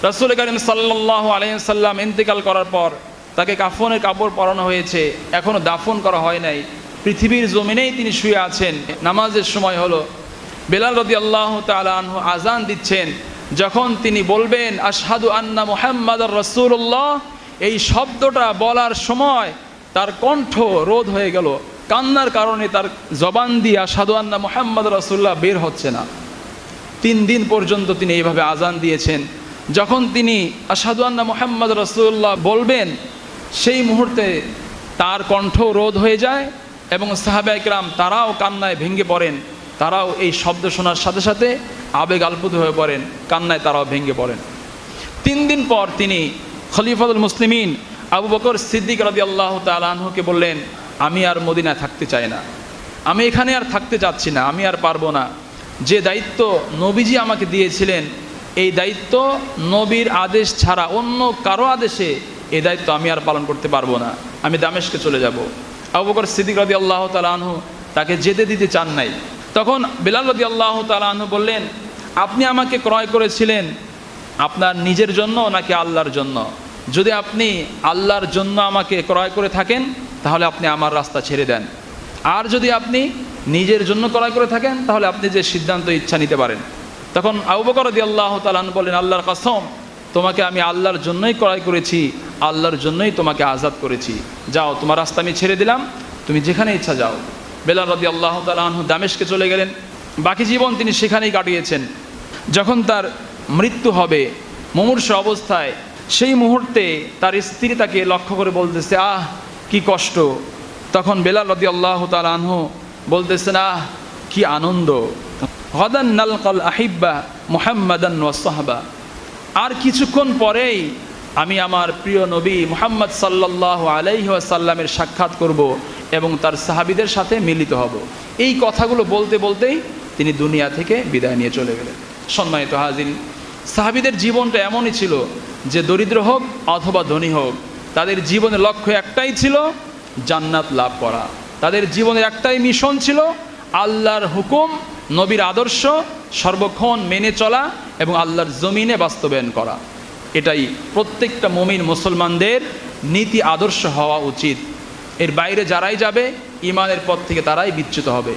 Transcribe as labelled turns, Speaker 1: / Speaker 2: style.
Speaker 1: রাসূল করিম সাল্লাল্লাহু আলাইহি ওয়াসাল্লাম ইন্তেকাল করার পর তাকে কাফনের কাপড় পরানো হয়েছে, এখনো দাফন করা হয় নাই। পৃথিবীর জমিনেই তিনি শুয়ে আছেন। নামাজের সময় হলো, বেলাল রাদিয়াল্লাহু তাআলা আনহু আজান দিচ্ছেন। যখন তিনি বলবেন আশহাদু আন্না মুহাম্মাদার রাসূলুল্লাহ, এই শব্দটা বলার সময় তার কণ্ঠ রোধ হয়ে গেল। কান্নার কারণে তার জবান দিয়ে আশহাদু আন্না মুহাম্মাদার রাসূলুল্লাহ বের হচ্ছে না। 3 দিন পর্যন্ত তিনি এইভাবে আজান দিয়েছেন। যখন তিনি আশহাদু আন্না মুহাম্মাদার রাসূলুল্লাহ বলবেন, সেই মুহূর্তে তার কণ্ঠ রোধ হয়ে যায় এবং সাহাবায়ে কেরাম তারাও কান্নায় ভেঙে পড়েন। তারাও এই শব্দ শোনার সাথে সাথে আবেগ আপ্লুত হয়ে পড়েন, কান্নায় তারাও ভেঙে পড়েন। 3 দিন পর তিনি খলিফাতুল মুসলিমিন আবু বকর সিদ্দিক রাদিয়াল্লাহু তাআলা আনহুকে বললেন, আমি আর মদিনায় থাকতে চাই না, আমি এখানে আর থাকতে চাচ্ছি না, আমি আর পারবো না। যে দায়িত্ব নবীজি আমাকে দিয়েছিলেন, এই দায়িত্ব নবীর আদেশ ছাড়া অন্য কারো আদেশে এই দায়িত্ব আমি আর পালন করতে পারবো না, আমি দামেস্কে চলে যাব। আবু বকর সিদ্দিক রাদিয়াল্লাহু তাআলা আনহু তাকে যেতে দিতে চান নাই। তখন বেলাল রাদিয়াল্লাহু তাআলা আনহু বললেন, আপনি আমাকে ক্রয় করেছিলেন আপনার নিজের জন্য নাকি আল্লাহর জন্য? যদি আপনি আল্লাহর জন্য আমাকে ক্রয় করে থাকেন তাহলে আপনি আমার রাস্তা ছেড়ে দেন, আর যদি আপনি নিজের জন্য ক্রয় করে থাকেন তাহলে আপনি যে সিদ্ধান্ত ইচ্ছা নিতে পারেন। তখন আবু বকর রাদিয়াল্লাহু তাআলা আনহু বললেন, আল্লাহর কসম, তোমাকে আমি আল্লাহর জন্যই ক্রয় করেছি, আল্লাহর জন্যই তোমাকে আজাদ করেছি। যাও, তোমার রাস্তা আমি ছেড়ে দিলাম, তুমি যেখানে ইচ্ছা যাও। বেলাল রাদিয়াল্লাহু তাআলা আনহু দামেস্কে চলে গেলেন। বাকি জীবন তিনি সেখানেই কাটিয়েছেন। যখন তার মৃত্যু হবে মুমূর্ষু অবস্থায়, সেই মুহূর্তে তার স্ত্রী তাকে লক্ষ্য করে বলতেছে, আহ কি কষ্ট। তখন বেলাল রাদিয়াল্লাহু তাআলা আনহু বলতেছেন, আহ কি আনন্দ। গাদান নালকাল আহিব্বা মুহাম্মাদান ওয়া সাহবা, আর কিছুক্ষণ পরেই আমি আমার প্রিয় নবী মুহাম্মদ সাল্লাল্লাহু আলাইহি ওয়াসাল্লামের সাক্ষাৎ করব এবং তার সাহাবীদের সাথে মিলিত হব। এই কথাগুলো বলতে বলতেই তিনি দুনিয়া থেকে বিদায় নিয়ে চলে গেলেন। সম্মানিত হাজির, সাহাবীদের জীবনটা এমনই ছিল যে দরিদ্র হোক অথবা ধনী হোক, তাদের জীবনের লক্ষ্য একটাই ছিল, জান্নাত লাভ করা। তাদের জীবনের একটাই মিশন ছিল, আল্লাহর হুকুম, নবীর আদর্শ সর্বক্ষণ মেনে চলা এবং আল্লাহর জমিনে বাস্তবায়ন করা। এটাই প্রত্যেকটা মুমিন মুসলমানদের নীতি আদর্শ হওয়া উচিত। এর বাইরে যারাই যাবে, ঈমানের পথ থেকে তারাই বিচ্যুত হবে।